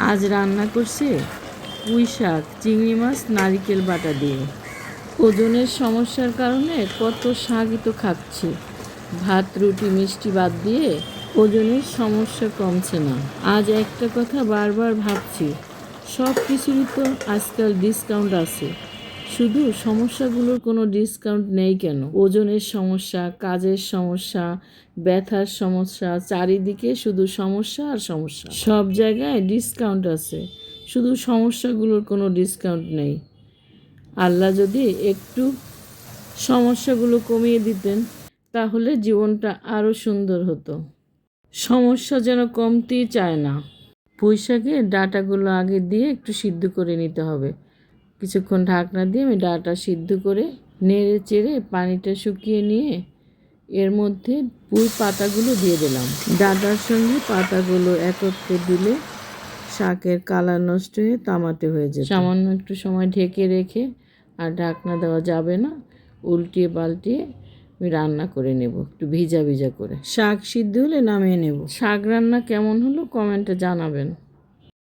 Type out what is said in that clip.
আজ রান্না করছে পুঁই শাক, চিংড়ি মাছ, নারিকেল বাটা দিয়ে। ওজনের সমস্যার কারণে কত শাকই তো খাচ্ছি, ভাত রুটি মিষ্টি বাদ দিয়ে ওজনের সমস্যা কমছে না। আজ একটা কথা বারবার ভাবছি, সব কিছুরই তো আজকাল ডিসকাউন্ট আছে, শুধু সমস্যাগুলোর কোনো ডিসকাউন্ট নেই কেন? ওজনের সমস্যা, কাজের সমস্যা, ব্যথার সমস্যা, চারিদিকে শুধু সমস্যা আর সমস্যা। সব জায়গায় ডিসকাউন্ট আছে, শুধু সমস্যাগুলোর কোনো ডিসকাউন্ট নেই। আল্লাহ যদি একটু সমস্যাগুলো কমিয়ে দিতেন তাহলে জীবনটা আরও সুন্দর হতো। সমস্যা যেন কমতেই চায় না। পুঁই শাকের ডাঁটাগুলো আগে দিয়ে একটু সিদ্ধ করে নিতে হবে। কিছুক্ষণ ঢাকনা দিয়ে আমি ডাঁটা সিদ্ধ করে নেড়ে চেড়ে পানিটা শুকিয়ে নিয়ে এর মধ্যে পুঁই পাতাগুলো দিয়ে দিলাম। ডাঁটার সঙ্গে পাতাগুলো একত্রে দিলে শাকের কালার নষ্ট হয়ে তামাটে হয়ে যায়। সামান্য একটু সময় ঢেকে রেখে, আর ঢাকনা দেওয়া যাবে না, উল্টিয়ে পাল্টিয়ে আমি রান্না করে নেব একটু ভিজা ভিজা করে। শাক সিদ্ধ হলে নামিয়ে নেব। শাক রান্না কেমন হলো কমেন্টে জানাবেন।